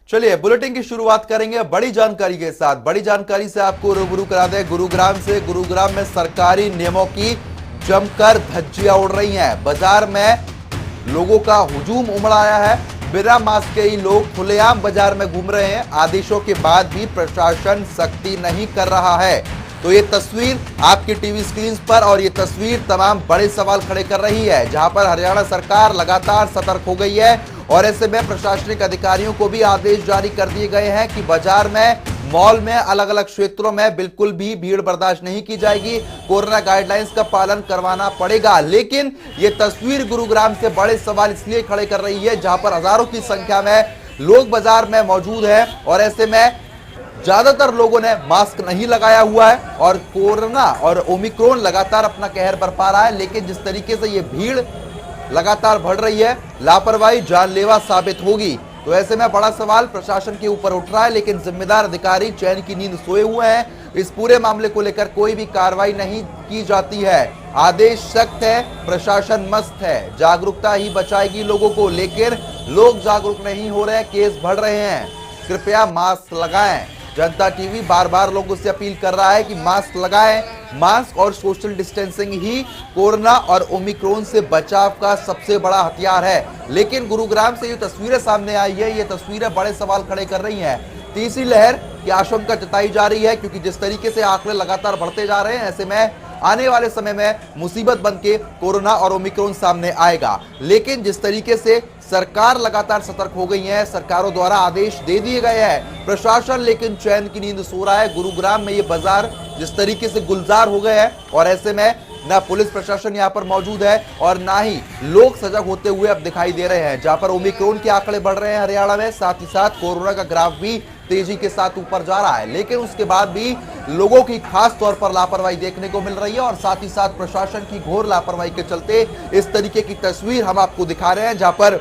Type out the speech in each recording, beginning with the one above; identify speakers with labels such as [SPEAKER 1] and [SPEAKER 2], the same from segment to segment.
[SPEAKER 1] चलिए बुलेटिन की शुरुआत करेंगे बड़ी जानकारी के साथ। बड़ी जानकारी से आपको रूबरू करा दें गुरुग्राम से। गुरुग्राम में सरकारी नियमों की जमकर धज्जियां उड़ रही हैं। बाजार में लोगों का हुजूम उमड़ आया है। बिना मास्क के ही लोग खुलेआम बाजार में घूम रहे हैं। आदेशों के बाद भी प्रशासन सख्ती नहीं कर रहा है। तो ये तस्वीर आपकी टीवी स्क्रीन पर और ये तस्वीर तमाम बड़े सवाल खड़े कर रही है, जहां पर हरियाणा सरकार लगातार सतर्क हो गई है और ऐसे में प्रशासनिक अधिकारियों को भी आदेश जारी कर दिए गए हैं कि बाजार में, मॉल में, अलग अलग क्षेत्रों में बिल्कुल भी भीड़ बर्दाश्त नहीं की जाएगी। कोरोना गाइडलाइंस का पालन करवाना पड़ेगा। लेकिन ये तस्वीर गुरुग्राम से बड़े सवाल इसलिए खड़े कर रही है, जहां पर हजारों की संख्या में लोग बाजार में मौजूद हैं और ऐसे में ज्यादातर लोगों ने मास्क नहीं लगाया हुआ है और कोरोना और ओमिक्रॉन लगातार अपना कहर बरपा रहा है। लेकिन जिस तरीके से ये भीड़ लगातार बढ़ रही है, लापरवाही जानलेवा साबित होगी। तो ऐसे में बड़ा सवाल प्रशासन के ऊपर उठ रहा है, लेकिन जिम्मेदार अधिकारी चैन की नींद सोए हुए हैं। इस पूरे मामले को लेकर कोई भी कार्रवाई नहीं की जाती है। आदेश सख्त है, प्रशासन मस्त है, जागरूकता ही बचाएगी लोगों को, लेकिन लोग जागरूक नहीं हो रहे, केस बढ़ रहे हैं। कृपया मास्क लगाएं। जनता टीवी बार बार लोगों से अपील कर रहा है कि मास्क लगाएं। मास्क और सोशल डिस्टेंसिंग ही कोरोना और ओमिक्रॉन से बचाव का सबसे बड़ा हथियार है। लेकिन गुरुग्राम से ये तस्वीरें सामने आई है, ये तस्वीरें बड़े सवाल खड़े कर रही हैं। तीसरी लहर की आशंका जताई जा रही है, क्योंकि जिस तरीके से आंकड़े लगातार बढ़ते जा रहे हैं, ऐसे में आने वाले समय में मुसीबत बनके कोरोना और ओमिक्रॉन सामने आएगा। लेकिन जिस तरीके से सरकार लगातार सतर्क हो गई है, सरकारों द्वारा आदेश दे दिए गए हैं, प्रशासन लेकिन चैन की नींद सो रहा है। गुरुग्राम में ये बाजार जिस तरीके से गुलजार हो गए हैं और ऐसे में ना पुलिस प्रशासन यहाँ पर मौजूद है और ना ही लोग सजग होते हुए अब दिखाई दे रहे हैं। जहां पर ओमिक्रॉन के आंकड़े बढ़ रहे हैं हरियाणा में, साथ ही साथ कोरोना का ग्राफ भी तेजी के साथ ऊपर जा रहा है। लेकिन उसके बाद भी लोगों की खास तौर पर लापरवाही देखने को मिल रही है और साथ ही साथ प्रशासन की घोर लापरवाही के चलते इस तरीके की तस्वीर हम आपको दिखा रहे हैं, जहां पर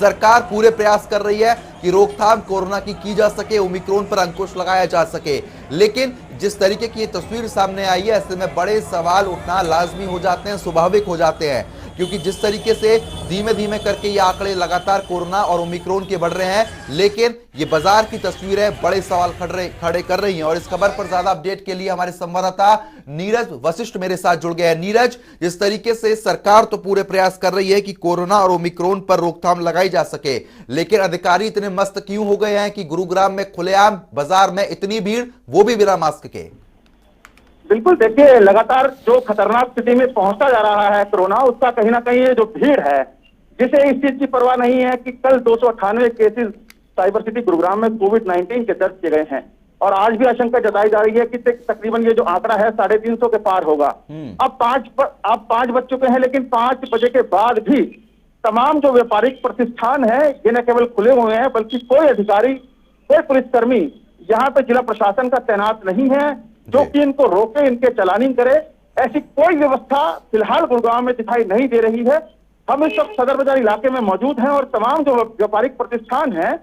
[SPEAKER 1] सरकार पूरे प्रयास कर रही है कि रोकथाम कोरोना की जा सके, ओमिक्रॉन पर अंकुश लगाया जा सके। लेकिन जिस तरीके की ये तस्वीर सामने आई है, ऐसे में बड़े सवाल उठना लाजमी हो जाते हैं, स्वाभाविक हो जाते हैं, क्योंकि जिस तरीके से धीमे धीमे करके ये आंकड़े लगातार कोरोना और ओमिक्रॉन के बढ़ रहे हैं, लेकिन ये बाजार की तस्वीरें बड़े सवाल खड़े कर रही हैं। और इस खबर पर ज्यादा अपडेट के लिए हमारे संवाददाता नीरज वशिष्ठ मेरे साथ जुड़ गए हैं। नीरज, जिस तरीके से सरकार तो पूरे प्रयास कर रही है कि कोरोना और ओमिक्रॉन पर रोकथाम लगाई जा सके, लेकिन अधिकारी इतने मस्त क्यों हो गए हैं कि गुरुग्राम में खुलेआम बाजार में इतनी भीड़, वो भी बिना मास्क के?
[SPEAKER 2] बिल्कुल, देखिए, लगातार जो खतरनाक स्थिति में पहुंचता जा रहा है कोरोना, उसका कहीं ना कहीं ये जो भीड़ है, जिसे इस चीज की परवाह नहीं है कि कल 298 केसेस साइबर सिटी गुरुग्राम में कोविड-19 के दर्ज किए गए हैं और आज भी आशंका जताई जा रही है कि तकरीबन ये जो आंकड़ा है 350 के पार होगा। अब 5 बज चुके हैं, लेकिन 5 बजे के बाद भी तमाम जो व्यापारिक प्रतिष्ठान है, ये न केवल खुले हुए हैं, बल्कि कोई अधिकारी, कोई पुलिसकर्मी यहाँ पे जिला प्रशासन का तैनात नहीं है जो कि इनको रोके, इनके चलानी करे। ऐसी कोई व्यवस्था फिलहाल गुरुग्राम में दिखाई नहीं दे रही है। हम इस वक्त सदर बाजार इलाके में मौजूद हैं और तमाम जो व्यापारिक प्रतिष्ठान हैं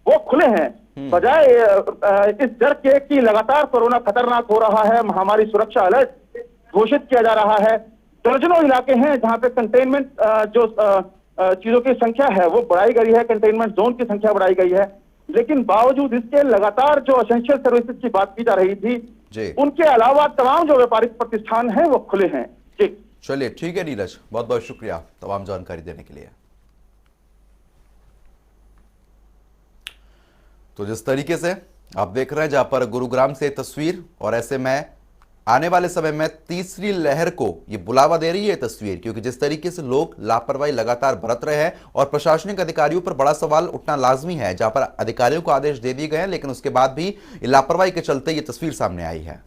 [SPEAKER 2] वो खुले हैं। बजाय इस डर के कि लगातार कोरोना खतरनाक हो रहा है, महामारी सुरक्षा अलर्ट घोषित किया जा रहा है। दर्जनों इलाके हैं जहां पे कंटेनमेंट जो चीजों की संख्या है वो बढ़ाई गई है, कंटेनमेंट जोन की संख्या बढ़ाई गई है, लेकिन बावजूद इसके लगातार जो एसेंशियल सर्विसेज की बात की जा रही थी, उनके अलावा तमाम जो व्यापारिक प्रतिष्ठान हैं वो खुले हैं। जी
[SPEAKER 1] चलिए, ठीक है नीरज, बहुत बहुत शुक्रिया तमाम जानकारी देने के लिए। तो जिस तरीके से आप देख रहे हैं, जहां पर गुरुग्राम से तस्वीर और ऐसे में आने वाले समय में तीसरी लहर को ये बुलावा दे रही है तस्वीर, क्योंकि जिस तरीके से लोग लापरवाही लगातार बरत रहे हैं और प्रशासनिक अधिकारियों पर बड़ा सवाल उठना लाजमी है, जहां पर अधिकारियों को आदेश दे दिए गए हैं, लेकिन उसके बाद भी लापरवाही के चलते ये तस्वीर सामने आई है।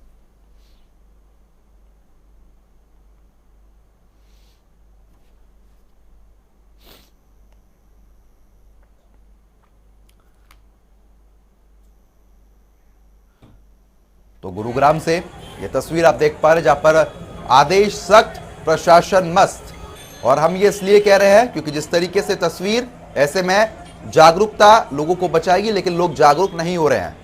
[SPEAKER 1] तो गुरुग्राम से ये तस्वीर आप देख पा रहे हैं, जहां पर आदेश सख्त, प्रशासन मस्त। और हम ये इसलिए कह रहे हैं क्योंकि जिस तरीके से तस्वीर, ऐसे में जागरूकता लोगों को बचाएगी, लेकिन लोग जागरूक नहीं हो रहे हैं।